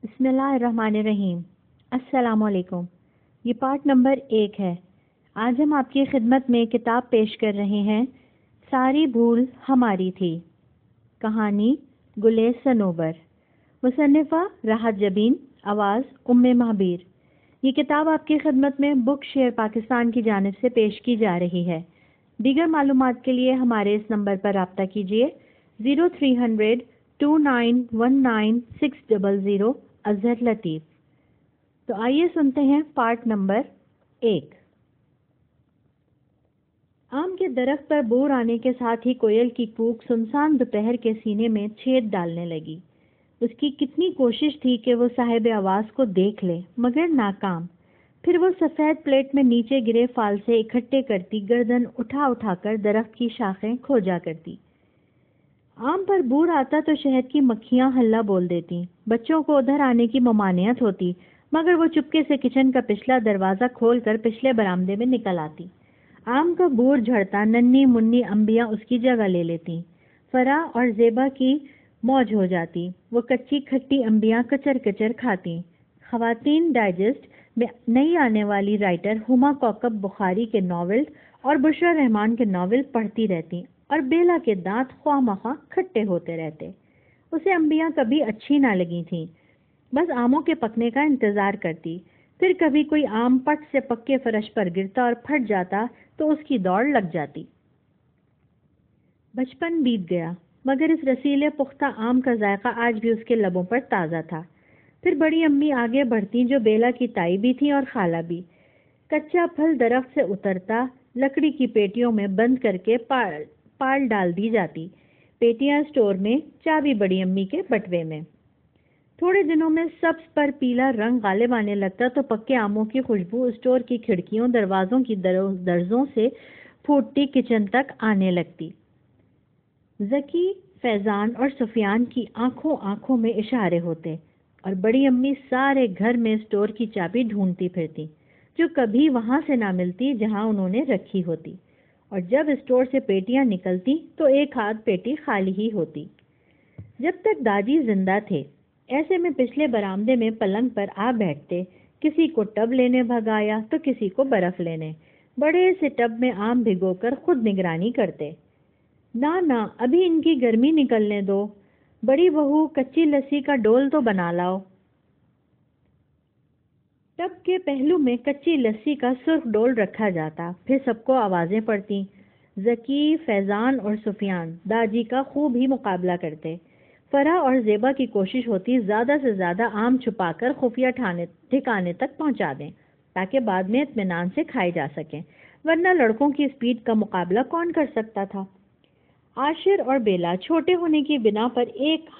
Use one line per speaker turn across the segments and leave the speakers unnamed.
بسم اللہ الرحمن الرحیم۔ السلام علیکم۔ یہ پارٹ نمبر 1 ہے۔ آج ہم آپ کی خدمت میں کتاب پیش کر رہے ہیں ساری بھول ہماری تھی، کہانی گلِ صنوبر، مصنفہ راحت جبین، آواز ام مہابیر۔ یہ کتاب آپ کی خدمت میں بک شیئر پاکستان کی جانب سے پیش کی جا رہی ہے۔ دیگر معلومات کے لیے ہمارے اس نمبر پر رابطہ کیجیے 0300-2919-600 اظہر لطیف۔ تو آئیے سنتے ہیں پارٹ نمبر 1۔ آم کے درخت پر بور آنے کے ساتھ ہی کوئل کی کوک سنسان دوپہر کے سینے میں چھید ڈالنے لگی۔ اس کی کتنی کوشش تھی کہ وہ صاحب آواز کو دیکھ لے، مگر ناکام۔ پھر وہ سفید پلیٹ میں نیچے گرے فال سے اکٹھے کرتی، گردن اٹھا اٹھا کر درخت کی شاخیں کھوجا کرتی۔ آم پر بور آتا تو شہد کی مکھیاں ہلہ بول دیتی، بچوں کو ادھر آنے کی ممانعت ہوتی، مگر وہ چپکے سے کچن کا پچھلا دروازہ کھول کر پچھلے برآمدے میں نکل آتی۔ آم کا بور جھڑتا ننھی منی انبیاں اس کی جگہ لے لیتی، فرح اور زیبا کی موج ہو جاتی، وہ کچی کھٹی انبیاں کچر کچر کھاتی۔ خواتین ڈائجسٹ میں نئی آنے والی رائٹر ہما کوکب بخاری کے ناول اور بشرا رحمان کے ناول پڑھتی رہتی اور بیلا کے دانت خواہ مخواہ کھٹے ہوتے رہتے۔ اسے انبیاں کبھی اچھی نہ لگی تھیں، بس آموں کے پکنے کا انتظار کرتی۔ پھر کبھی کوئی آم پٹ سے پکے فرش پر گرتا اور پھٹ جاتا تو اس کی دوڑ لگ جاتی۔ بچپن بیت گیا، مگر اس رسیلے پختہ آم کا ذائقہ آج بھی اس کے لبوں پر تازہ تھا۔ پھر بڑی امی آگے بڑھتی، جو بیلا کی تائی بھی تھی اور خالہ بھی۔ کچا پھل درخت سے اترتا، لکڑی کی پیٹیوں میں بند کر کے پال ڈال دی جاتی۔ پیٹیاں اسٹور میں، چابی بڑی امی کے بٹوے میں۔ تھوڑے دنوں میں سبز پر پیلا رنگ غالب آنے لگتا تو پکے آموں کی خوشبو اسٹور کی کھڑکیوں، دروازوں کی درزوں سے پھوٹتی کچن تک آنے لگتی۔ ذکی، فیضان اور سفیان کی آنکھوں آنکھوں میں اشارے ہوتے اور بڑی امی سارے گھر میں اسٹور کی چابی ڈھونڈتی پھرتی، جو کبھی وہاں سے نہ ملتی جہاں انہوں نے رکھی ہوتی، اور جب اسٹور سے پیٹیاں نکلتی تو ایک ہاتھ پیٹی خالی ہی ہوتی۔ جب تک دادی زندہ تھے، ایسے میں پچھلے برآمدے میں پلنگ پر آ بیٹھتے، کسی کو ٹب لینے بھگایا تو کسی کو برف لینے، بڑے سے ٹب میں آم بھگو کر خود نگرانی کرتے۔ نہ ابھی ان کی گرمی نکلنے دو، بڑی بہو کچی لسی کا ڈول تو بنا لاؤ۔ ٹب کے پہلو میں کچی لسی کا سرخ ڈول رکھا جاتا، پھر سب کو آوازیں پڑتی۔ ذکی، فیضان اور سفیان داجی کا خوب ہی مقابلہ کرتے۔ فرح اور زیبا کی کوشش ہوتی زیادہ سے زیادہ آم چھپا کر خفیہ ٹھکانے تک پہنچا دیں، تاکہ بعد میں اطمینان سے کھائے جا سکیں، ورنہ لڑکوں کی اسپیڈ کا مقابلہ کون کر سکتا تھا۔ عاشر اور بیلا چھوٹے ہونے کی بنا پر ایک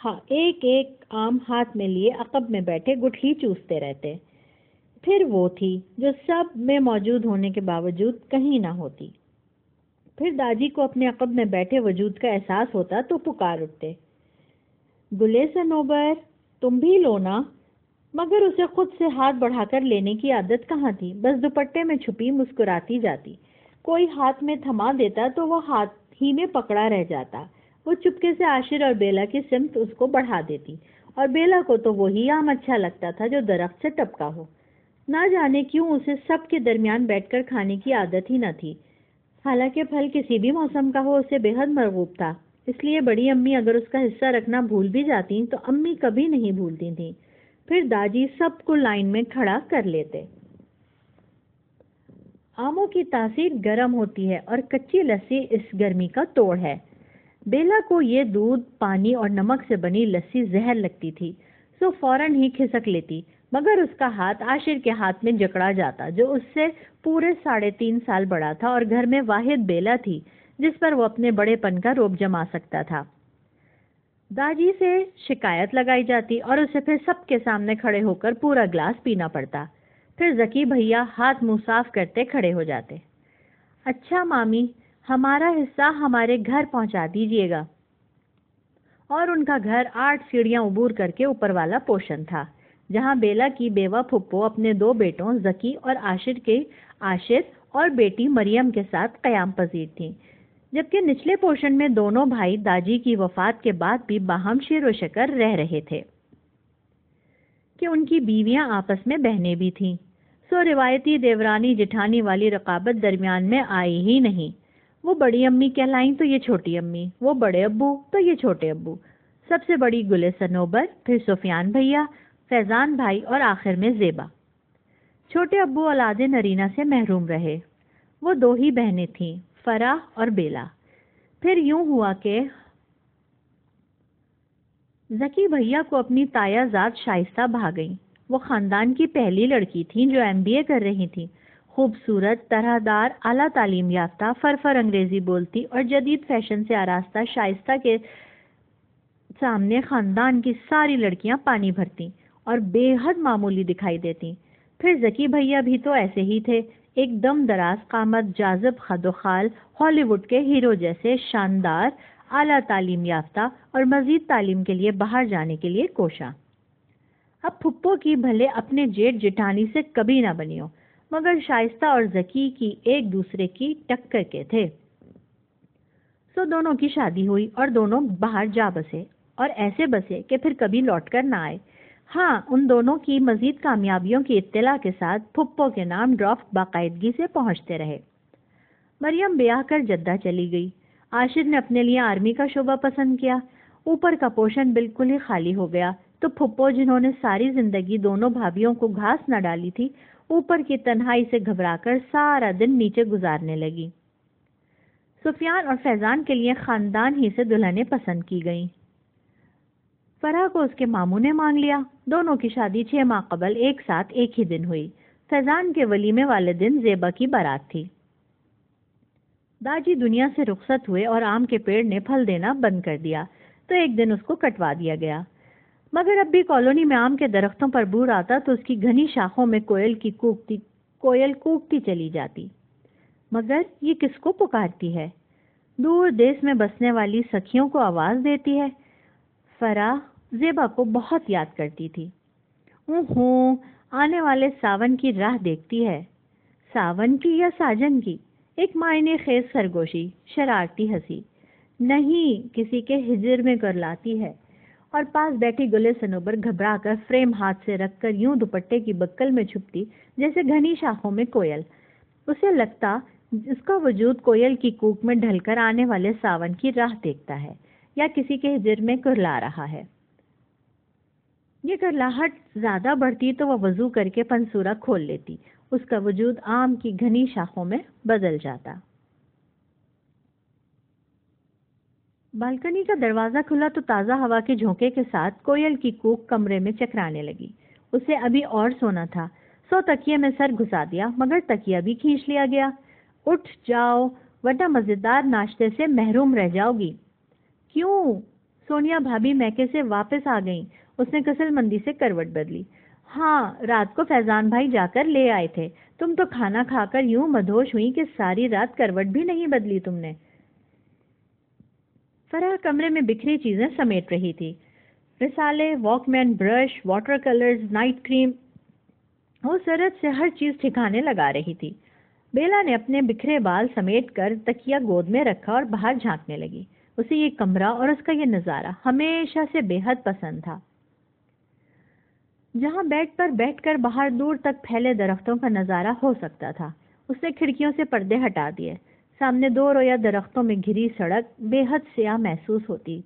آم ہاتھ میں لیے عقب میں بیٹھے گٹھلی چوستے رہتے۔ پھر وہ تھی جو سب میں موجود ہونے کے باوجود کہیں نہ ہوتی۔ پھر داجی کو اپنے عقب میں بیٹھے وجود کا احساس ہوتا تو پکار اٹھتے، گلِ صنوبر تم بھی لو نا، مگر اسے خود سے ہاتھ بڑھا کر لینے کی عادت کہاں تھی، بس دوپٹے میں چھپی مسکراتی جاتی۔ کوئی ہاتھ میں تھما دیتا تو وہ ہاتھ ہی میں پکڑا رہ جاتا۔ وہ چپکے سے عاشر اور بیلا کی سمت اس کو بڑھا دیتی، اور بیلا کو تو وہی آم اچھا لگتا تھا جو درخت سے ٹپکا ہو۔ نہ جانے کیوں اسے سب کے درمیان بیٹھ کر کھانے کی عادت ہی نہ تھی، حالانکہ پھل کسی بھی موسم کا ہو اسے بے حد مرغوب تھا۔ اس لیے بڑی امی اگر اس کا حصہ رکھنا بھول بھی جاتی تو امی کبھی نہیں بھولتی تھیں۔ پھر داجی سب کو لائن میں کھڑا کر لیتے۔ آموں کی تاثیر گرم ہوتی ہے اور کچی لسی اس گرمی کا توڑ ہے۔ بیلا کو یہ دودھ، پانی اور نمک سے بنی لسی زہر لگتی تھی، سو فوراً ہی کھسک لیتی، مگر اس کا ہاتھ عاشر کے ہاتھ میں جکڑا جاتا، جو اس سے پورے 3.5 سال بڑا تھا اور گھر میں واحد بیلا تھی جس پر وہ اپنے بڑے پن کا روب جما سکتا تھا۔ داجی سے شکایت لگائی جاتی اور اسے پھر سب کے سامنے کھڑے ہو کر پورا گلاس پینا پڑتا۔ پھر ذکی بھیا ہاتھ منہ صاف کرتے کھڑے ہو جاتے۔ اچھا مامی، ہمارا حصہ ہمارے گھر پہنچا دیجیے گا۔ اور ان کا گھر 8 سیڑھیاں عبور کر کے اوپر والا پوشن تھا، جہاں بیلا کی بیوہ پھپھو اپنے 2 بیٹوں ذکی اور عاشر اور بیٹی مریم کے ساتھ قیام پذیر تھیں، جبکہ نچلے پوشن میں دونوں بھائی داجی کی وفات کے بعد بھی باہم شیر و شکر رہ رہے تھے۔ کہ ان کی بیویاں آپس میں بہنیں بھی تھیں، سو روایتی دیورانی جٹھانی والی رقابت درمیان میں آئی ہی نہیں۔ وہ بڑی امی کہلائیں تو یہ چھوٹی امی، وہ بڑے ابو تو یہ چھوٹے ابو، سب سے بڑی گل صنوبر، پھر سفیان بھیا، فیضان بھائی اور آخر میں زیبا۔ چھوٹے ابو اولاد نرینہ سے محروم رہے۔ وہ دو ہی بہنیں تھیں، فرح اور بیلا۔ پھر یوں ہوا کہ ذکی بھیا کو اپنی تایا ذات شائستہ بھا گئیں۔ وہ خاندان کی پہلی لڑکی تھیں جو MBA کر رہی تھیں، خوبصورت، طرح دار، اعلیٰ تعلیم یافتہ، فرفر انگریزی بولتی اور جدید فیشن سے آراستہ شائستہ کے سامنے خاندان کی ساری لڑکیاں پانی بھرتیں اور بے حد معمولی دکھائی دیتیں۔ پھر ذکی بھیا بھی تو ایسے ہی تھے، ایک دم دراز قامت، جاذب خد و خال، ہالی ووڈ کے ہیرو جیسے، شاندار، اعلیٰ تعلیم یافتہ اور مزید تعلیم کے لیے باہر جانے کے لیے کوشاں۔ اب پھپھو کی بھلے اپنے جیٹ جٹھانی سے کبھی نہ بنی ہو، مگر شائستہ اور ذکی کی ایک دوسرے کی ٹکر کے تھے۔ سو دونوں کی شادی ہوئی اور دونوں باہر جا بسے، اور ایسے بسے کہ پھر کبھی لوٹ کر نہ آئے۔ ہاں، ان دونوں کی مزید کامیابیوں کی اطلاع کے ساتھ پھپھو کے نام ڈرافٹ باقاعدگی سے پہنچتے رہے۔ مریم بیاہ کر جدہ چلی گئی۔ عاشر نے اپنے لیے آرمی کا شعبہ پسند کیا۔ اوپر کا پوشن بالکل ہی خالی ہو گیا، تو پھپھو جنہوں نے ساری زندگی دونوں بھابھیوں کو گھاس نہ ڈالی تھی، اوپر کی تنہائی سے گھبرا کر سارا دن نیچے گزارنے لگی۔ سفیان اور فیضان کے لیے خاندان ہی سے دلہنیں پسند کی گئیں۔ فرح کو اس کے ماموں نے مانگ لیا۔ دونوں کی شادی 6 ماہ قبل ایک ساتھ ایک ہی دن ہوئی۔ فیضان کے ولیمے والے دن زیبا کی بارات تھی۔ داجی دنیا سے رخصت ہوئے اور آم کے پیڑ نے پھل دینا بند کر دیا، تو ایک دن اس کو کٹوا دیا گیا۔ مگر اب بھی کالونی میں آم کے درختوں پر بور آتا تو اس کی گھنی شاخوں میں کوئل کوکتی چلی جاتی۔ مگر یہ کس کو پکارتی ہے؟ دور دیس میں بسنے والی سکھیوں کو آواز دیتی ہے۔ فرح زیبا کو بہت یاد کرتی تھی۔ آنے والے ساون کی راہ دیکھتی ہے۔ ساون کی یا ساجن کی؟ ایک معنی خیز سرگوشی، شرارتی ہنسی۔ نہیں، کسی کے ہجر میں کر لاتی ہے۔ اور پاس بیٹھی گلے صنوبر گھبرا کر فریم ہاتھ سے رکھ کر یوں دوپٹے کی بکل میں چھپتی جیسے گھنی شاخوں میں کوئل۔ اسے لگتا اس کا وجود کوئل کی کوک میں ڈھل کر آنے والے ساون کی راہ دیکھتا ہے یا کسی کے ہجر میں کرلا رہا ہے۔ یہ کرلاہٹ زیادہ بڑھتی تو وہ وضو کر کے پنسورا کھول لیتی، اس کا وجود آم کی گھنی شاخوں میں بدل جاتا۔ بالکنی کا دروازہ کھلا تو تازہ ہوا کے جھونکے کے ساتھ کوئل کی کوک کمرے میں چکرانے لگی۔ اسے ابھی اور سونا تھا، سو تکیے میں سر گھسا دیا، مگر تکیہ بھی کھینچ لیا گیا۔ اٹھ جاؤ ورنہ مزیدار ناشتے سے محروم رہ جاؤ گی۔ کیوں؟ سونیا بھابھی میکے سے واپس آ گئیں۔ اس نے کسل مندی سے کروٹ بدلی۔ ہاں، رات کو فیضان بھائی جا کر لے آئے تھے۔ تم تو کھانا کھا کر یوں مدہوش ہوئی کہ ساری رات کروٹ بھی نہیں بدلی تم نے۔ فرح کمرے میں بکھری چیزیں سمیٹ رہی تھی، رسالے، واک مین، برش، واٹر کلرز، نائٹ کریم۔ وہ سرت سے ہر چیز ٹھکانے لگا رہی تھی۔ بیلا نے اپنے بکھرے بال سمیٹ کر تکیہ گود میں رکھا اور باہر جھانکنے لگی۔ اسے یہ کمرہ اور اس کا یہ نظارہ ہمیشہ سے بے حد پسند تھا، جہاں بیڈ پر بیٹھ کر باہر دور تک پھیلے درختوں کا نظارہ ہو سکتا تھا۔ اس نے کھڑکیوں سے پردے ہٹا دیے۔ سامنے 2 رویا درختوں میں گھری سڑک بے حد سیاہ محسوس ہوتی۔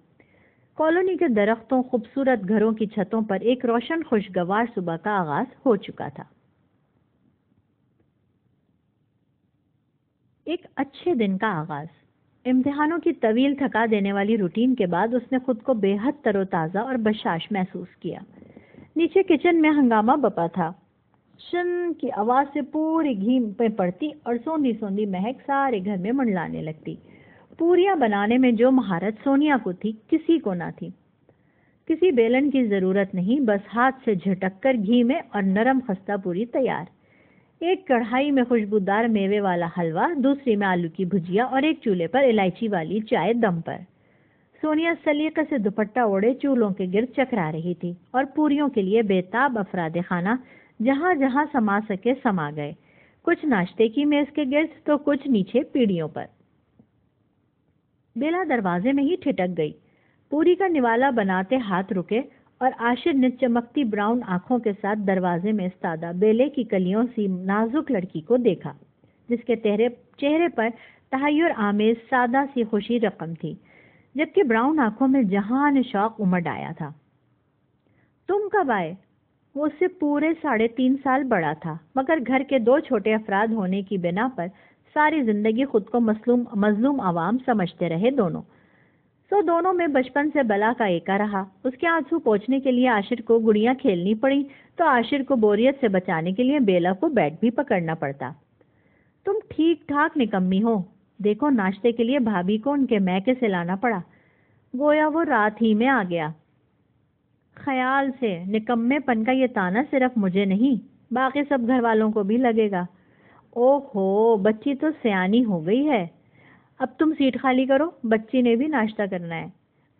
کالونی کے درختوں، خوبصورت گھروں کی چھتوں پر ایک روشن خوشگوار صبح کا آغاز ہو چکا تھا۔ ایک اچھے دن کا آغاز۔ امتحانوں کی طویل تھکا دینے والی روٹین کے بعد اس نے خود کو بے حد تر و تازہ اور بشاش محسوس کیا۔ نیچے کچن میں ہنگامہ بپا تھا۔ شن کی آواز سے پوری گھی میں پڑتی اور سوندھی سوندھی مہک سارے گھر میں منڈلانے لگتی۔ پوریاں بنانے میں جو مہارت سونیا کو تھی کسی کو نہ تھی۔ کسی بیلن کی ضرورت نہیں، بس ہاتھ سے جھٹک کر گھی میں اور نرم خستہ پوری تیار۔ ایک کڑھائی میں خوشبودار میوے والا حلوہ، دوسری میں آلو کی بھجیا اور ایک چولہے پر الائچی والی چائے دم پر۔ سونیا سلیقے سے دوپٹہ اوڑے چولہوں کے گرد چکرا رہی تھی اور پوریوں کے لیے بےتاب افراد خانہ جہاں جہاں سما سکے سما گئے، کچھ ناشتے کی میز کے گرد تو کچھ نیچے پیڑیوں پر۔ بیلا دروازے میں ہی ٹھٹک گئی۔ پوری کا نوالا بناتے ہاتھ رکے اور عاشر نے چمکتی براؤن آنکھوں کے ساتھ دروازے میں استادہ بیلے کی کلیوں سی نازک لڑکی کو دیکھا جس کے چہرے پر تحیر آمیز سادہ سی خوشی رقم تھی، جبکہ براؤن آنکھوں میں جہان شوق امڈ آیا تھا۔ تم کب آئے؟ وہ اس سے پورے 3.5 سال بڑا تھا، مگر گھر کے 2 چھوٹے افراد ہونے کی بنا پر ساری زندگی خود کو مظلوم عوام سمجھتے رہے دونوں میں بچپن سے بلا کا ایکا رہا۔ اس کے آنسو پوچھنے کے لیے عاشر کو گڑیاں کھیلنی پڑی تو عاشر کو بوریت سے بچانے کے لیے بیلا کو بیٹ بھی پکڑنا پڑتا۔ تم ٹھیک ٹھاک نکمی ہو، دیکھو ناشتے کے لیے بھابھی کو ان کے میکے سے لانا پڑا، گویا وہ رات ہی میں آ گیا۔ خیال سے نکمے پن کا یہ تانا صرف مجھے نہیں باقی سب گھر والوں کو بھی لگے گا۔ او ہو، بچی تو سیانی ہو گئی ہے۔ اب تم سیٹ خالی کرو، بچی نے بھی ناشتہ کرنا ہے۔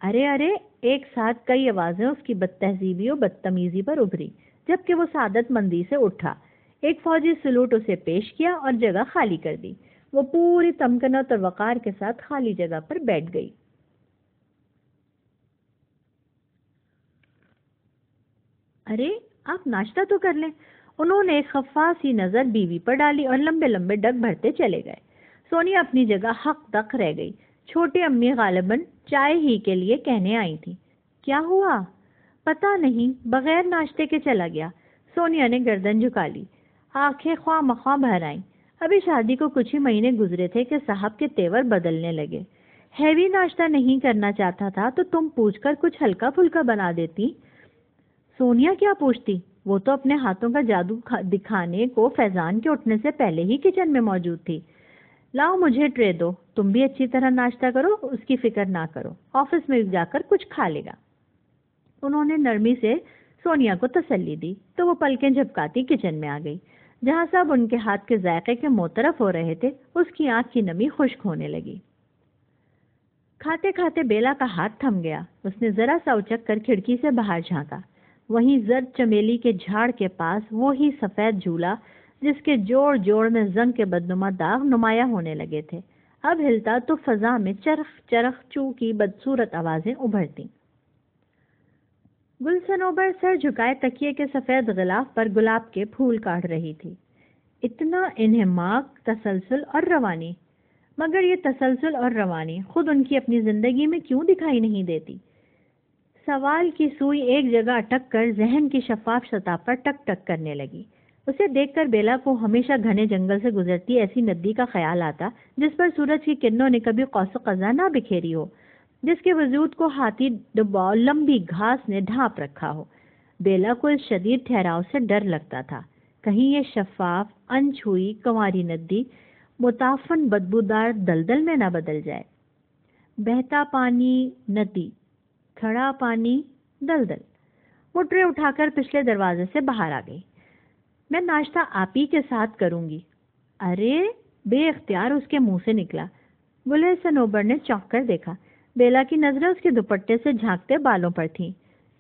ارے ایک ساتھ کئی آوازیں اس کی بد تہذیبی و بدتمیزی پر ابھری، جبکہ وہ سعادت مندی سے اٹھا۔ ایک فوجی سلوٹ اسے پیش کیا اور جگہ خالی کر دی۔ وہ پوری تمکنت اور وقار کے ساتھ خالی جگہ پر بیٹھ گئی۔ ارے آپ ناشتہ تو کر لیں۔ انہوں نے ایک خفاس سی نظر بیوی پر ڈالی اور لمبے لمبے ڈگ بھرتے چلے گئے۔ سونیا اپنی جگہ حق تک رہ گئی۔ چھوٹی امی غالباً چائے ہی کے لیے کہنے آئی تھی۔ کیا ہوا؟ پتہ نہیں، بغیر ناشتے کے چلا گیا۔ سونیا نے گردن جھکا لی، آنکھیں خواہ مخواہ بھر آئیں۔ ابھی شادی کو کچھ ہی مہینے گزرے تھے کہ صاحب کے تیور بدلنے لگے۔ ہیوی ناشتہ نہیں کرنا چاہتا تھا تو تم پوچھ کر کچھ ہلکا پھلکا بنا دیتی۔ سونیا کیا پوچھتی، وہ تو اپنے ہاتھوں کا جادو دکھانے کو فیضان کے اٹھنے سے پہلے ہی کچن میں موجود تھی۔ لاؤ مجھے ٹرے دو، تم بھی اچھی طرح ناشتہ کرو، اس کی فکر نہ کرو، آفس میں جا کر کچھ کھا لے گا۔ انہوں نے نرمی سے سونیا کو تسلی دی تو وہ پلکیں جھپکاتی کچن میں آ گئی، جہاں سب ان کے ہاتھ کے ذائقے کے معترف ہو رہے تھے۔ اس کی آنکھ کی نمی خشک ہونے لگی۔ کھاتے کھاتے بیلا کا ہاتھ تھم گیا۔ اس نے ذرا سا اچک کر کھڑکی سے باہر جھانکا۔ وہیں زرد چمیلی کے جھاڑ کے پاس وہی سفید جھولا جس کے جوڑ جوڑ میں زنگ کے بدنما داغ نمایاں ہونے لگے تھے، اب ہلتا تو فضا میں چرخ چرخ چو کی بدصورت آوازیں ابھرتیں۔ گل صنوبر سر جھکائے تکیے کے سفید غلاف پر گلاب کے پھول کاٹ رہی تھی۔ اتنا انہماک، تسلسل اور روانی، مگر یہ تسلسل اور روانی خود ان کی اپنی زندگی میں کیوں دکھائی نہیں دیتی؟ سوال کی سوئی ایک جگہ اٹک کر ذہن کی شفاف سطح پر ٹک ٹک کرنے لگی۔ اسے دیکھ کر بیلا کو ہمیشہ گھنے جنگل سے گزرتی ایسی ندی کا خیال آتا جس پر سورج کی کرنوں نے کبھی قوس قزح نہ بکھیری ہو، جس کے وجود کو ہاتھی ڈباؤ لمبی گھاس نے ڈھانپ رکھا ہو۔ بیلا کو اس شدید ٹھہراؤ سے ڈر لگتا تھا، کہیں یہ شفاف انچھوئی کنواری ندی متعفن بدبودار دلدل میں نہ بدل جائے۔ بہتا پانی ندی، کھڑا پانی دلدل۔ وہ ٹرے اٹھا کر پچھلے دروازے سے باہر آ گئی۔ میں ناشتہ آپ ہی کے ساتھ کروں گی۔ ارے، بے اختیار اس کے منہ سے نکلا۔ گلے صنوبر نے چونک کر دیکھا۔ بیلا کی نظریں اس کے دوپٹے سے جھانکتے بالوں پر تھیں،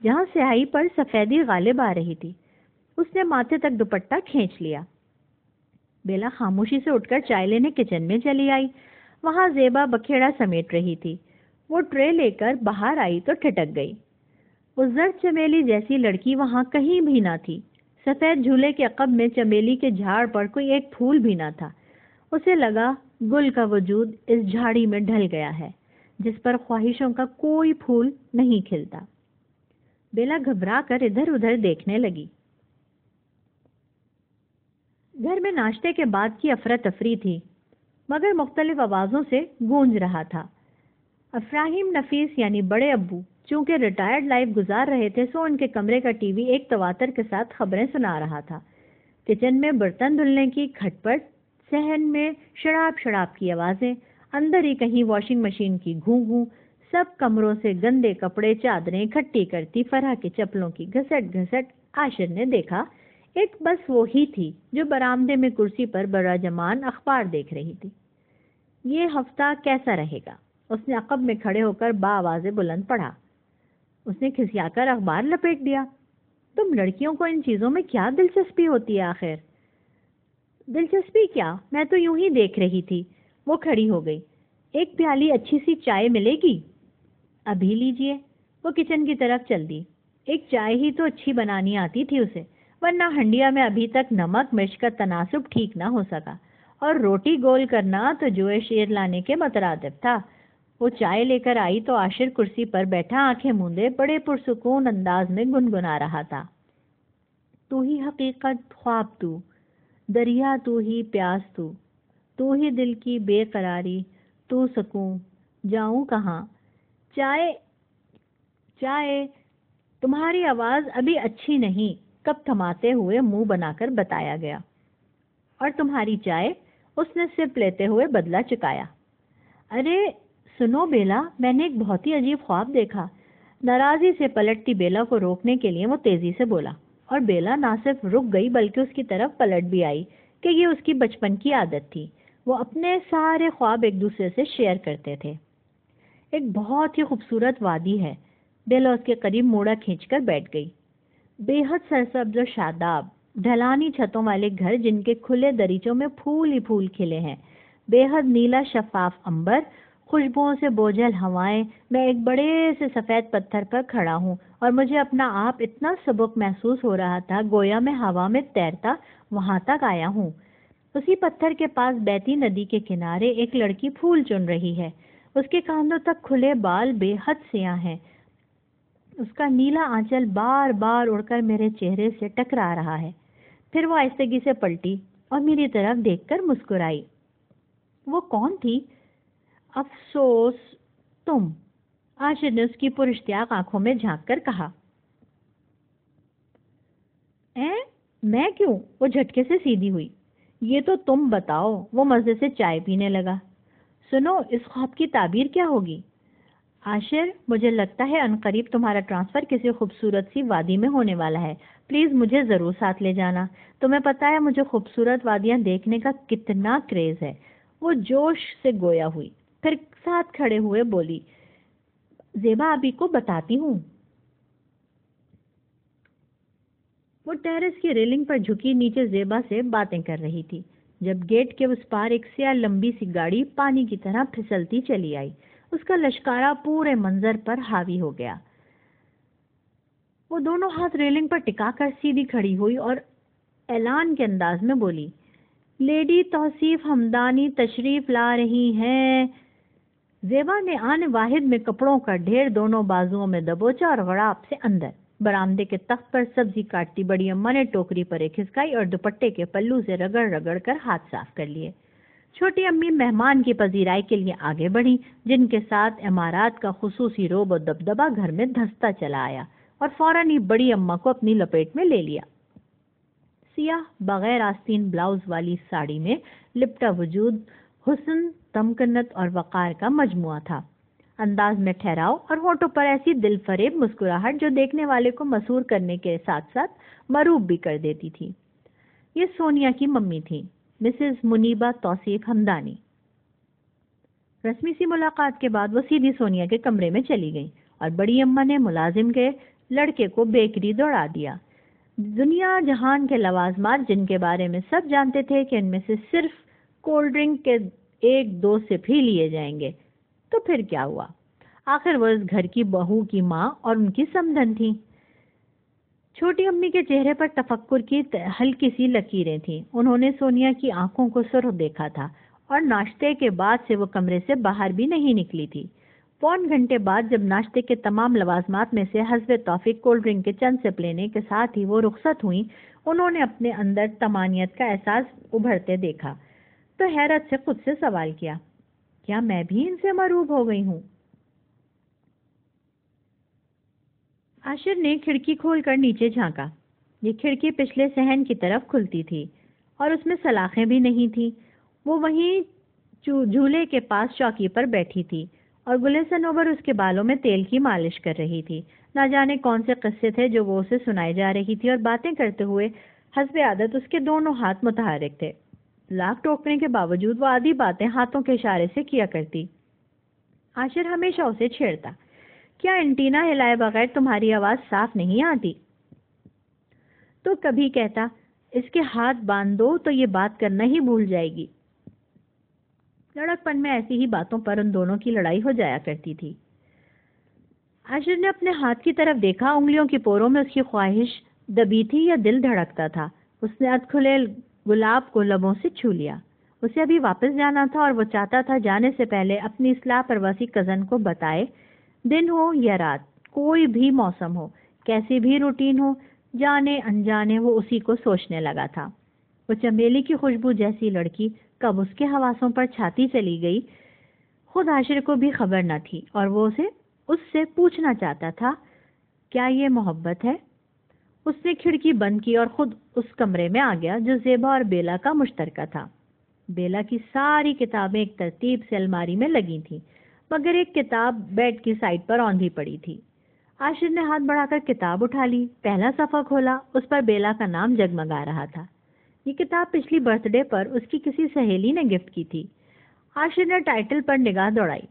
جہاں سیاہی پر سفیدی غالب آ رہی تھی۔ اس نے ماتھے تک دوپٹہ کھینچ لیا۔ بیلا خاموشی سے اٹھ کر چائے لینے کچن میں چلی آئی۔ وہاں زیبا بکھیڑا سمیٹ رہی تھی۔ وہ ٹرے لے کر باہر آئی تو ٹھٹک گئی۔ وہ زرد چمیلی جیسی لڑکی وہاں کہیں بھی نہ تھی۔ سفید جھولے کے عقب میں چمیلی کے جھاڑ پر کوئی ایک پھول بھی نہ تھا۔ اسے لگا گل کا وجود اس جھاڑی میں ڈھل گیا ہے جس پر خواہشوں کا کوئی پھول نہیں کھلتا۔ بیلا گھبرا کر ادھر ادھر دیکھنے لگی۔ گھر میں ناشتے کے بعد کی افراتفری تھی، مگر مختلف آوازوں سے گونج رہا تھا۔ افراہیم نفیس یعنی بڑے ابو چونکہ ریٹائرڈ لائف گزار رہے تھے، سو ان کے کمرے کا ٹی وی ایک تواتر کے ساتھ خبریں سنا رہا تھا۔ کچن میں برتن دھلنے کی کھٹ پٹ، صحن میں شڑاپ شڑاپ کی آوازیں، اندر ہی کہیں واشنگ مشین کی گھوں گھوں، سب کمروں سے گندے کپڑے چادریں اکٹھی کرتی فرح کے چپلوں کی گھسٹ گھسٹ۔ عاشر نے دیکھا ایک بس وہی تھی جو برآمدے میں کرسی پر براجمان اخبار دیکھ رہی تھی۔ یہ ہفتہ کیسا رہے گا؟ اس نے عقب میں کھڑے ہو کر بآواز بلند پڑھا۔ اس نے کھسیا کر اخبار لپیٹ دیا۔ تم لڑکیوں کو ان چیزوں میں کیا دلچسپی ہوتی ہے آخر؟ دلچسپی کیا، میں تو یوں ہی دیکھ رہی تھی۔ وہ کھڑی ہو گئی۔ ایک پیالی اچھی سی چائے ملے گی؟ ابھی لیجئے۔ وہ کچن کی طرف چل دی۔ ایک چائے ہی تو اچھی بنانی آتی تھی اسے، ورنہ ہنڈیا میں ابھی تک نمک مرچ کا تناسب ٹھیک نہ ہو سکا، اور روٹی گول کرنا تو جوئے شیر لانے کے مترادف تھا۔ وہ چائے لے کر آئی تو عاشر کرسی پر بیٹھا آنکھیں موندے بڑے پرسکون انداز میں گنگنا رہا تھا۔ تو ہی حقیقت خواب تو، دریا تو ہی پیاس تو ہی دل کی بے قراری، تو سکون جاؤں کہاں، چائے چائے۔ تمہاری آواز ابھی اچھی نہیں، کب تھماتے ہوئے منہ بنا کر بتایا گیا۔ اور تمہاری چائے؟ اس نے سپ لیتے ہوئے بدلہ چکایا۔ ارے سنو بیلا، میں نے ایک بہت ہی عجیب خواب دیکھا۔ ناراضی سے پلٹتی بیلا کو روکنے کے لیے وہ تیزی سے بولا، اور بیلا نہ صرف رک گئی بلکہ اس کی طرف پلٹ بھی آئی کہ یہ اس کی بچپن کی عادت تھی، وہ اپنے سارے خواب ایک دوسرے سے شیئر کرتے تھے۔ ایک بہت ہی خوبصورت وادی ہے۔ بیلا اس کے قریب موڑا کھینچ کر بیٹھ گئی۔ بے حد سرسبز اور شاداب ڈھلانی چھتوں والے گھر جن کے کھلے دریچوں میں پھول ہی پھول کھلے ہیں، بے حد نیلا شفاف عنبر، خوشبوؤں سے بوجھل ہوائیں۔ میں ایک بڑے سے سفید پتھر پر کھڑا ہوں اور مجھے اپنا آپ اتنا سبک محسوس ہو رہا تھا گویا میں ہوا میں تیرتا وہاں تک آیا ہوں۔ اسی پتھر کے پاس بہتی ندی کے کنارے ایک لڑکی پھول چن رہی ہے۔ اس کے کاندھوں تک کھلے بال بے حد سیاہ ہیں۔ اس کا نیلا آنچل بار بار اڑ کر میرے چہرے سے ٹکرا رہا ہے۔ پھر وہ آہستگی سے پلٹی اور میری طرف دیکھ کر مسکرائی۔ وہ کون تھی؟ افسوس تم، عاشر نے اس کی پراشتیاق آنکھوں میں جھانک کر کہا۔ میں کیوں؟ وہ جھٹکے سے سیدھی ہوئی۔ یہ تو تم بتاؤ۔ وہ مزے سے چائے پینے لگا۔ سنو، اس خواب کی تعبیر کیا ہوگی؟ عاشر، مجھے لگتا ہے عنقریب تمہارا ٹرانسفر کسی خوبصورت سی وادی میں ہونے والا ہے۔ پلیز مجھے ضرور ساتھ لے جانا۔ تمہیں پتہ ہے مجھے خوبصورت وادیاں دیکھنے کا کتنا کریز ہے۔ وہ جوش سے گویا ہوئی، پھر ساتھ کھڑے ہوئے بولی، زیبا ابھی کو بتاتی ہوں۔ وہ ٹیرس کی ریلنگ پر جھکی نیچے زیبا سے باتیں کر رہی تھی جب گیٹ کے اس پار ایک سیاہ لمبی سی گاڑی پانی کی طرح پھسلتی چلی آئی۔ اس کا لشکارہ پورے منظر پر حاوی ہو گیا۔ وہ دونوں ہاتھ ریلنگ پر ٹکا کر سیدھی کھڑی ہوئی اور اعلان کے انداز میں بولی، لیڈی توصیف ہمدانی تشریف لا رہی ہیں۔ زیبا نے آن واحد میں کپڑوں کا ڈھیر دونوں بازوؤں میں دبوچا اور غڑاپ سے اندر۔ برآمدے کے تخت پر سبزی کاٹتی بڑی اماں نے ٹوکری پر ایک کھسکائی اور دوپٹے کے پلو سے رگڑ رگڑ کر ہاتھ صاف کر لیے۔ چھوٹی امی مہمان کی پذیرائی کے لیے آگے بڑھی، جن کے ساتھ امارات کا خصوصی روب و دبدبا گھر میں دھستا چلا آیا، اور فوراً ہی بڑی اماں کو اپنی لپیٹ میں لے لیا۔ سیاہ بغیر آستین بلاؤز والی ساڑی میں لپٹا وجود حسن، تمکنت اور وقار کا مجموعہ تھا۔ انداز میں ٹھہراؤ اور ہونٹوں پر ایسی دل فریب مسکراہٹ جو دیکھنے والے کو مسحور کرنے کے ساتھ ساتھ مروب بھی کر دیتی تھی۔ یہ سونیا کی ممی تھی، مسز منیبہ توصیف ہمدانی۔ رسمی سی ملاقات کے بعد وہ سیدھی سونیا کے کمرے میں چلی گئی اور بڑی اماں نے ملازم کے لڑکے کو بیکری دوڑا دیا۔ دنیا جہان کے لوازمات جن کے بارے میں سب جانتے تھے کہ ان میں سے صرف کولڈ ڈرنک کے 1-2 سپ ہی لیے جائیں گے، تو پھر کیا ہوا؟ آخر وہ اس گھر کی بہو کی ماں اور ان کی سمدھن تھی۔ چھوٹی امی کے چہرے پر تفکر کی ہلکی سی لکیریں تھیں۔ انہوں نے سونیا کی آنکھوں کو سرخ دیکھا تھا اور ناشتے کے بعد سے وہ کمرے سے باہر بھی نہیں نکلی تھی۔ پون گھنٹے بعد جب ناشتے کے تمام لوازمات میں سے حسب توفیق کولڈ ڈرنک کے چند سپ لینے کے ساتھ ہی وہ رخصت ہوئیں، انہوں نے اپنے اندر طمانینت کا احساس ابھرتے دیکھا تو حیرت سے خود سے سوال کیا، کیا میں بھی ان سے مروب ہو گئی ہوں؟ عاشر نے کھڑکی کھول کر نیچے جھانکا۔ یہ کھڑکی پچھلے صحن کی طرف کھلتی تھی اور اس میں سلاخیں بھی نہیں تھیں۔ وہ وہیں جھولے کے پاس چوکی پر بیٹھی تھی اور گلے سنوبر اس کے بالوں میں تیل کی مالش کر رہی تھی۔ نہ جانے کون سے قصے تھے جو وہ اسے سنائی جا رہی تھی، اور باتیں کرتے ہوئے حسب عادت اس کے دونوں ہاتھ متحرک تھے۔ لاکھ ٹوکنے کے باوجود وہ آدھی باتیں ہاتھوں کے اشارے سے کیا کرتی۔ عاشر ہمیشہ اسے چھیڑتا، کیا انٹینا ہلائے بغیر تمہاری آواز صاف نہیں آتی؟ تو کبھی کہتا، اس کے ہاتھ باندھ دو تو یہ بات کرنا ہی بھول جائے گی۔ لڑک پن میں ایسی ہی باتوں پر ان دونوں کی لڑائی ہو جایا کرتی تھی۔ عاشر نے اپنے ہاتھ کی طرف دیکھا. انگلیوں کی پوروں میں اس کی خواہش دبی تھی یا دل دھڑکتا تھا. اس نے ادھ کھلے گلاب کو لبوں سے چھو لیا. اسے ابھی واپس جانا تھا اور وہ چاہتا تھا جانے سے پہلے اپنی اصلاح پرواسی کزن کو بتائے. دن ہو یا رات، کوئی بھی موسم ہو، کیسی بھی روٹین ہو، جانے انجانے وہ اسی کو سوچنے لگا تھا. وہ چمیلی کی خوشبو جیسی لڑکی کب اس کے حواسوں پر چھاتی چلی گئی، خود عاشر کو بھی خبر نہ تھی، اور وہ اس سے پوچھنا چاہتا تھا کیا یہ محبت ہے. اس نے کھڑکی بند کی اور خود اس کمرے میں آ گیا جو زیبا اور بیلا کا مشترکہ تھا. بیلا کی ساری کتابیں ایک ترتیب سے الماری میں لگی تھیں، مگر ایک کتاب بیڈ کی سائڈ پر اوندھی پڑی تھی. عاشر نے ہاتھ بڑھا کر کتاب اٹھا لی. پہلا صفحہ کھولا. اس پر بیلا کا نام جگمگا رہا تھا. یہ کتاب پچھلی برتھ ڈے پر اس کی کسی سہیلی نے گفٹ کی تھی. عاشر نے ٹائٹل پر نگاہ دوڑائی.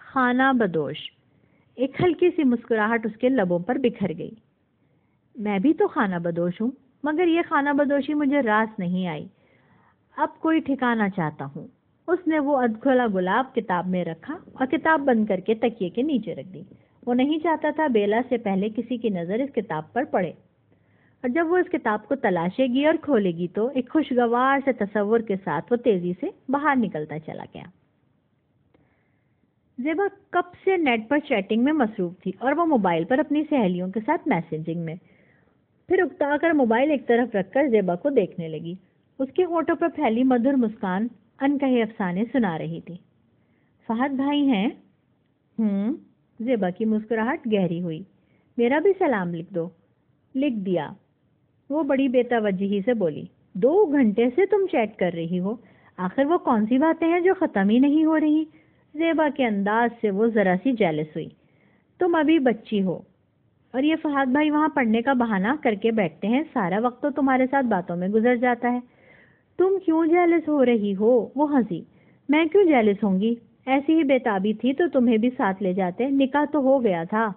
خانہ بدوش. ایک ہلکی سی مسکراہٹ اس کے لبوں پر بکھر گئی. میں بھی تو خانہ بدوش ہوں، مگر یہ خانہ بدوشی مجھے راس نہیں آئی. اب کوئی ٹھکانا چاہتا ہوں. اس نے وہ ادھکھلا گلاب کتاب میں رکھا اور کتاب بند کر کے تکیے کے نیچے رکھ دی. وہ نہیں چاہتا تھا بیلا سے پہلے کسی کی نظر اس کتاب پر پڑے، اور جب وہ اس کتاب کو تلاشے گی اور کھولے گی تو ایک خوشگوار سے تصور کے ساتھ وہ تیزی سے باہر نکلتا چلا گیا. زیبا کب سے نیٹ پر چیٹنگ میں مصروف تھی اور وہ موبائل پر اپنی سہیلیوں کے ساتھ میسجنگ میں. پھر اکتا کر موبائل ایک طرف رکھ کر زیبا کو دیکھنے لگی. اس کے ہونٹوں پر پھیلی مدھر مسکان انکہے افسانے سنا رہی تھی. فہد بھائی ہیں؟ زیبا کی مسکراہٹ گہری ہوئی. میرا بھی سلام لکھ دو. لکھ دیا. وہ بڑی بے توجہی سے بولی. 2 گھنٹے سے تم چیٹ کر رہی ہو، آخر وہ کون سی باتیں ہیں جو ختم ہی نہیں ہو رہی؟ زیبا کے انداز سے وہ ذرا سی جیلس ہوئی. تم ابھی بچی ہو، اور یہ فہد بھائی وہاں پڑھنے کا بہانہ کر کے بیٹھتے ہیں. سارا وقت تو تمہارے ساتھ باتوں میں گزر جاتا ہے. تم کیوں جیلس ہو رہی ہو؟ وہ ہنسی. میں کیوں جیلس ہوں گی؟ ایسی ہی بےتابی تھی تو تمہیں بھی ساتھ لے جاتے. نکاح تو ہو گیا تھا.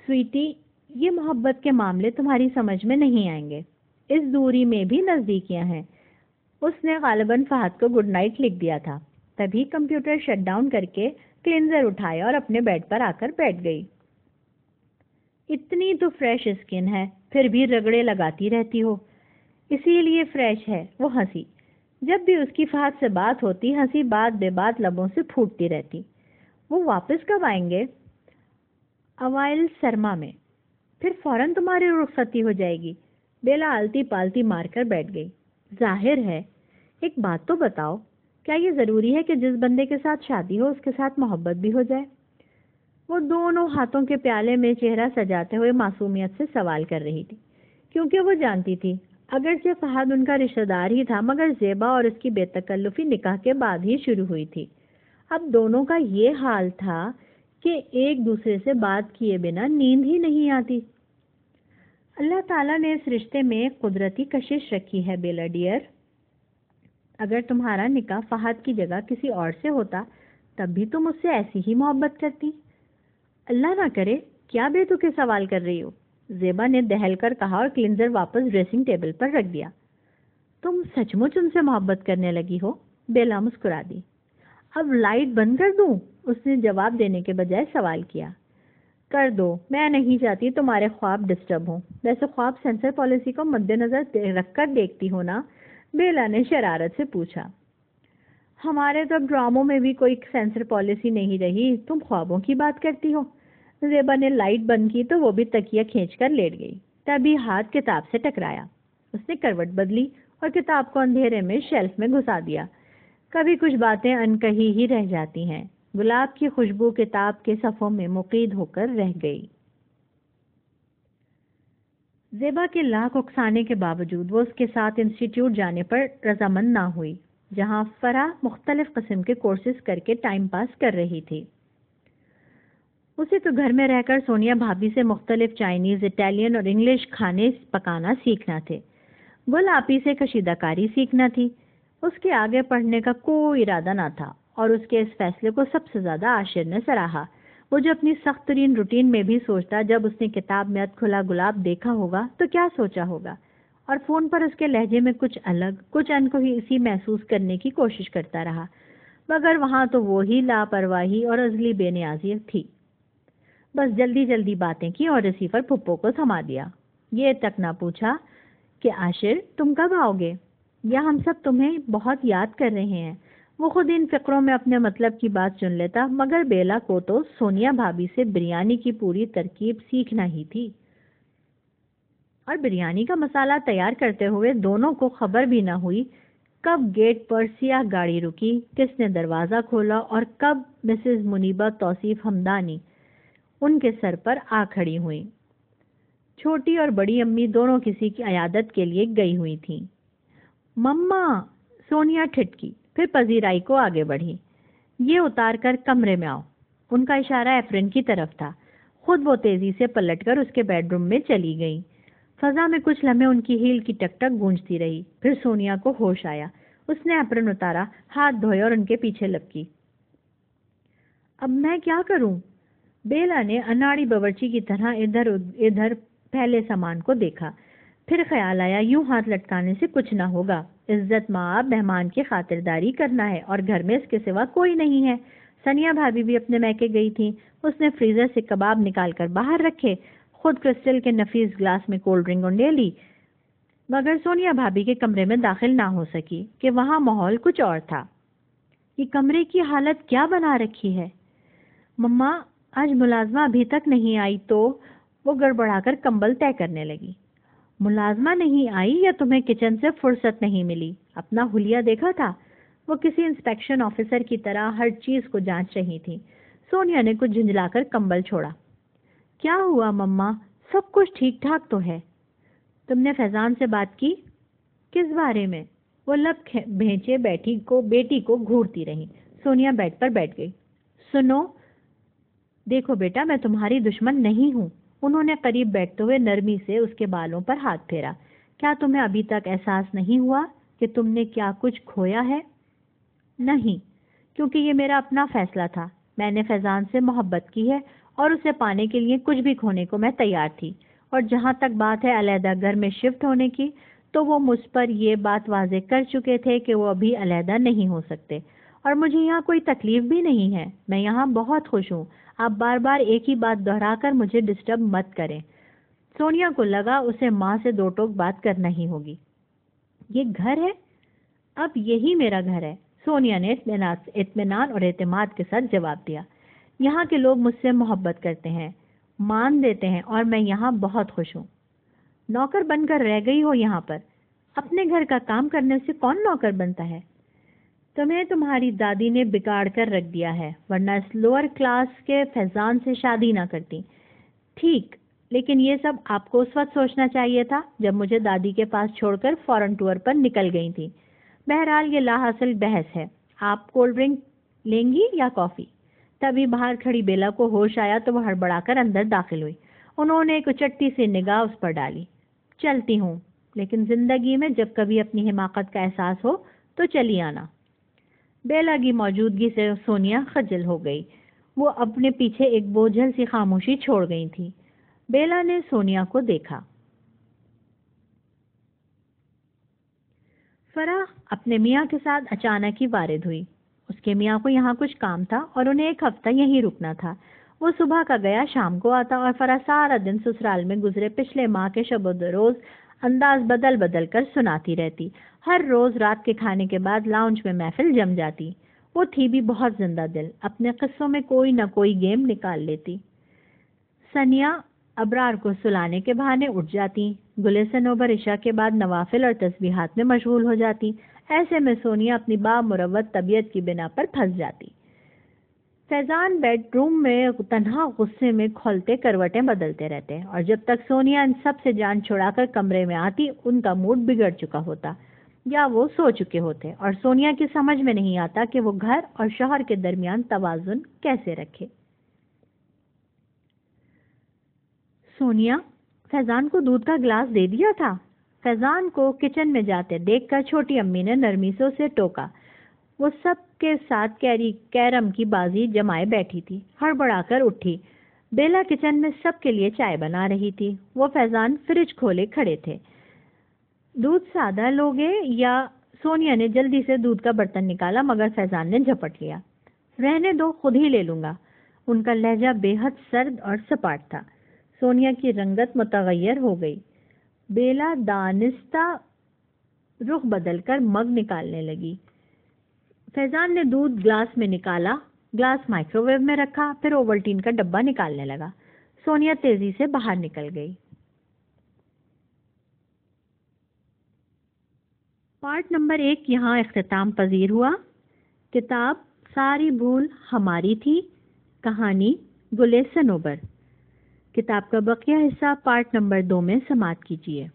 سویٹی، یہ محبت کے معاملے تمہاری سمجھ میں نہیں آئیں گے. اس دوری میں بھی نزدیکیاں ہیں. اس نے غالباً فہد کو گڈ نائٹ لکھ دیا تھا. تبھی کمپیوٹر شٹ ڈاؤن کر کے کلینزر اٹھایا اور اپنے بیڈ پر آ کر بیٹھ گئی. اتنی تو فریش اسکن ہے، پھر بھی رگڑے لگاتی رہتی ہو. اسی لیے فریش ہے. وہ ہنسی. جب بھی اس کی فہد سے بات ہوتی، ہنسی بات بے بات لبوں سے پھوٹتی رہتی. وہ واپس کب آئیں گے؟ اوائل سرما میں. پھر فوراً تمہاری رخصتی ہو جائے گی. بیلا آلتی پالتی مار کر بیٹھ گئی. ظاہر ہے. ایک بات تو بتاؤ، کیا یہ ضروری ہے کہ جس بندے کے ساتھ شادی ہو اس کے ساتھ محبت بھی ہو جائے؟ وہ دونوں ہاتھوں کے پیالے میں چہرہ سجاتے ہوئے معصومیت سے سوال کر رہی تھی، کیونکہ وہ جانتی تھی اگرچہ فہد ان کا رشتہ دار ہی تھا، مگر زیبا اور اس کی بے تکلفی نکاح کے بعد ہی شروع ہوئی تھی. اب دونوں کا یہ حال تھا کہ ایک دوسرے سے بات کیے بنا نیند ہی نہیں آتی. اللہ تعالیٰ نے اس رشتے میں قدرتی کشش رکھی ہے بیلا ڈیئر. اگر تمہارا نکاح فہد کی جگہ کسی اور سے ہوتا تب بھی تم اس سے ایسی ہی محبت کرتی. اللہ نہ کرے. کیا بے تکے سوال کر رہی ہو؟ زیبا نے دہل کر کہا اور کلینزر واپس ڈریسنگ ٹیبل پر رکھ دیا. تم سچ مچ ان سے محبت کرنے لگی ہو؟ بیلا مسکرا دی. اب لائٹ بند کر دوں؟ اس نے جواب دینے کے بجائے سوال کیا. کر دو. میں نہیں چاہتی تمہارے خواب ڈسٹرب ہوں. ویسے خواب سینسر پالیسی کو مد نظر رکھ کر دیکھتی ہو نا؟ بیلا نے شرارت سے پوچھا. ہمارے تو اب ڈراموں میں بھی کوئی سینسر پالیسی نہیں رہی. تم خوابوں کی بات کرتی ہو. زیبا نے لائٹ بند کی تو وہ بھی تکیہ کھینچ کر لیٹ گئی. تبھی ہاتھ کتاب سے ٹکرایا. اس نے کروٹ بدلی اور کتاب کو اندھیرے میں شیلف میں گھسا دیا. کبھی کچھ باتیں انکہی ہی رہ جاتی ہیں. گلاب کی خوشبو کتاب کے صفحوں میں مقید ہو کر رہ گئی. زیبا کے لاکھ اکسانے کے باوجود وہ اس کے ساتھ انسٹیٹیوٹ جانے پر رضامند نہ ہوئی، جہاں فرح مختلف قسم کے کورسز کر کے ٹائم پاس کر رہی تھی. اسے تو گھر میں رہ کر سونیا بھابھی سے مختلف چائنیز، اٹالین اور انگلش کھانے پکانا سیکھنا تھے. گل آپی سے کشیدہ کاری سیکھنا تھی. اس کے آگے پڑھنے کا کوئی ارادہ نہ تھا، اور اس کے اس فیصلے کو سب سے زیادہ عاشر نے سراہا. وہ جو اپنی سخت ترین روٹین میں بھی سوچتا، جب اس نے کتاب میں کھلا گلاب دیکھا ہوگا تو کیا سوچا ہوگا، اور فون پر اس کے لہجے میں کچھ الگ، کچھ اسی محسوس کرنے کی کوشش کرتا رہا، مگر وہاں تو وہی لاپرواہی اور ازلی بے نیازی تھی. بس جلدی جلدی باتیں کی اور ریسیور پھپھو کو تھما دیا۔ یہ تک نہ پوچھا کہ عاشر تم کب آؤ گے، یا ہم سب تمہیں بہت یاد کر رہے ہیں۔ وہ خود ان فقروں میں اپنے مطلب کی بات چن لیتا، مگر بیلا کو تو سونیا بھابھی سے بریانی کی پوری ترکیب سیکھنا ہی تھی، اور بریانی کا مسالہ تیار کرتے ہوئے دونوں کو خبر بھی نہ ہوئی کب گیٹ پر سیاہ گاڑی رکی، کس نے دروازہ کھولا اور کب مسز منیبہ توصیف حمدانی ان کے سر پر آ کھڑی ہوئی۔ چھوٹی اور بڑی امی دونوں کسی کی عیادت کے لیے گئی ہوئی تھیں۔ مما، سونیا ٹھٹکی، پھر پذیرائی کو آگے بڑھی۔ یہ اتار کر کمرے میں آؤ۔ ان کا اشارہ ایفرن کی طرف تھا۔ خود وہ تیزی سے پلٹ کر اس کے بیڈ روم میں چلی گئی۔ فضا میں کچھ لمحے ان کی ہیل کی ٹک ٹک گونجتی رہی، پھر سونیا کو ہوش آیا۔ اس نے ایپرن اتارا، ہاتھ دھوئے اور ان کے پیچھے لپکی۔ اب میں کیا کروں؟ بیلا نے اناڑی باورچی کی طرح ادھر ادھر پھیلے سامان کو دیکھا، پھر خیال آیا یوں ہاتھ لٹکانے سے کچھ نہ ہوگا۔ عزت ماں مہمان کی خاطرداری کرنا ہے اور گھر میں اس کے سوا کوئی نہیں ہے۔ سنیا بھابھی بھی اپنے میکے گئی تھی۔ اس نے فریزر سے کباب نکال کر باہر رکھے، خود کرسٹل کے نفیس گلاس میں کولڈ ڈرنک لے لی، مگر سونیا بھابھی کے کمرے میں داخل نہ ہو سکی کہ وہاں ماحول کچھ اور تھا۔ یہ کمرے کی حالت کیا بنا رکھی ہے؟ مما، آج ملازمہ ابھی تک نہیں آئی تو؟ وہ گڑبڑا کر کمبل طے کرنے لگی۔ ملازمہ نہیں آئی یا تمہیں کچن سے فرصت نہیں ملی؟ اپنا حلیہ دیکھا تھا؟ وہ کسی انسپیکشن آفیسر کی طرح ہر چیز کو جانچ رہی تھی۔ سونیا نے کچھ جھنجھلا کر کمبل چھوڑا۔ کیا ہوا مما؟ سب کچھ ٹھیک ٹھاک تو ہے۔ تم نے فیضان سے بات کی؟ کس بارے میں؟ وہ لب بھینچے بیٹی کو گھورتی رہی۔ سونیا بیڈ پر بیٹھ گئی۔ سنو، دیکھو بیٹا، میں تمہاری دشمن نہیں ہوں۔ انہوں نے قریب بیٹھتے ہوئے نرمی سے اس کے بالوں پر ہاتھ پھیرا۔ کیا تمہیں ابھی تک احساس نہیں ہوا کہ تم نے کیا کچھ کھویا ہے؟ نہیں، کیونکہ یہ میرا اپنا فیصلہ تھا۔ میں نے فیضان سے محبت کی ہے اور اسے پانے کے لیے کچھ بھی کھونے کو میں تیار تھی، اور جہاں تک بات ہے علیحدہ گھر میں شفٹ ہونے کی، تو وہ مجھ پر یہ بات واضح کر چکے تھے کہ وہ ابھی علیحدہ نہیں ہو سکتے، اور مجھے یہاں کوئی تکلیف بھی نہیں ہے۔ میں یہاں بہت خوش ہوں۔ آپ بار بار ایک ہی بات دہرا کر مجھے ڈسٹرب مت کریں۔ سونیا کو لگا اسے ماں سے دو ٹوک بات کرنا ہی ہوگی۔ یہ گھر ہے، اب یہی میرا گھر ہے، سونیا نے اطمینان اور اعتماد کے ساتھ جواب دیا۔ یہاں کے لوگ مجھ سے محبت کرتے ہیں، مان دیتے ہیں، اور میں یہاں بہت خوش ہوں۔ نوکر بن کر رہ گئی ہو یہاں پر؟ اپنے گھر کا کام کرنے سے کون نوکر بنتا ہے؟ تمہیں تمہاری دادی نے بگاڑ کر رکھ دیا ہے، ورنہ اس لوور کلاس کے فیضان سے شادی نہ کرتی۔ ٹھیک، لیکن یہ سب آپ کو اس وقت سوچنا چاہیے تھا جب مجھے دادی کے پاس چھوڑ کر فورن ٹور پر نکل گئی تھی۔ بہرحال یہ لا حاصل بحث ہے۔ آپ کولڈ ڈرنک لیں گی یا کافی؟ تبھی باہر کھڑی بیلا کو ہوش آیا تو وہ ہڑبڑا کر اندر داخل ہوئی۔ انہوں نے ایک اچٹی سی نگاہ اس پر ڈالی۔ چلتی ہوں، لیکن زندگی میں جب کبھی اپنی حماقت کا احساس ہو تو چلی آنا۔ بیلا کی موجودگی سے سونیا خجل ہو گئی۔ وہ اپنے پیچھے ایک بوجھل سی خاموشی چھوڑ گئی تھی۔ بیلا نے سونیا کو دیکھا۔ فرح اپنے میاں کے ساتھ اچانک ہی وارد ہوئی۔ اس کے میاں کو یہاں کچھ کام تھا اور انہیں ایک ہفتہ یہیں رکنا تھا۔ وہ صبح کا گیا شام کو آتا، اور فرح سارا دن سسرال میں گزرے پچھلے ماہ کے شب و روز انداز بدل بدل کر سناتی رہتی۔ ہر روز رات کے کھانے کے بعد لاؤنج میں محفل جم جاتی۔ وہ تھی بھی بہت زندہ دل، اپنے قصوں میں کوئی نہ کوئی گیم نکال لیتی۔ سنیا ابرار کو سلانے کے بہانے اٹھ جاتی، گلے صنوبر عشاء کے بعد نوافل اور تسبیحات میں مشغول ہو جاتی۔ ایسے میں سونیا اپنی بامروت طبیعت کی بنا پر پھنس جاتی۔ فیضان بیڈ روم میں تنہا غصے میں کھولتے کروٹیں بدلتے رہتے، اور جب تک سونیا ان سب سے جان چھڑا کر کمرے میں آتی ان کا موڈ بگڑ چکا ہوتا، یا وہ سو چکے ہوتے، اور سونیا کی سمجھ میں نہیں آتا کہ وہ گھر اور شوہر کے درمیان توازن کیسے رکھے۔ سونیا، فیضان کو دودھ کا گلاس دے دیا تھا؟ فیضان کو کچن میں جاتے دیکھ کر چھوٹی امی نے نرمی سے اسے ٹوکا۔ وہ سب کے ساتھ کیرم کی بازی جمائے بیٹھی تھی۔ ہڑبڑا کر اٹھی۔ بیلا کچن میں سب کے لیے چائے بنا رہی تھی۔ وہ فیضان فریج کھولے کھڑے تھے۔ دودھ سادہ لوگے یا؟ سونیا نے جلدی سے دودھ کا برتن نکالا، مگر فیضان نے جھپٹ لیا۔ رہنے دو، خود ہی لے لوں گا۔ ان کا لہجہ بے حد سرد اور سپاٹ تھا۔ سونیا کی رنگت متغیر ہو گئی، بیلا دانستہ رخ بدل کر مگ نکالنے لگی۔ فیضان نے دودھ گلاس میں نکالا، گلاس مائکرو ویو میں رکھا، پھر اوولٹین کا ڈبہ نکالنے لگا۔ سونیا تیزی سے باہر نکل گئی۔ پارٹ نمبر 1 یہاں اختتام پذیر ہوا۔ کتاب ساری بھول ہماری تھی، کہانی گلِ صنوبر۔ کتاب کا بقیہ حصہ پارٹ نمبر 2 میں سماعت کیجیے۔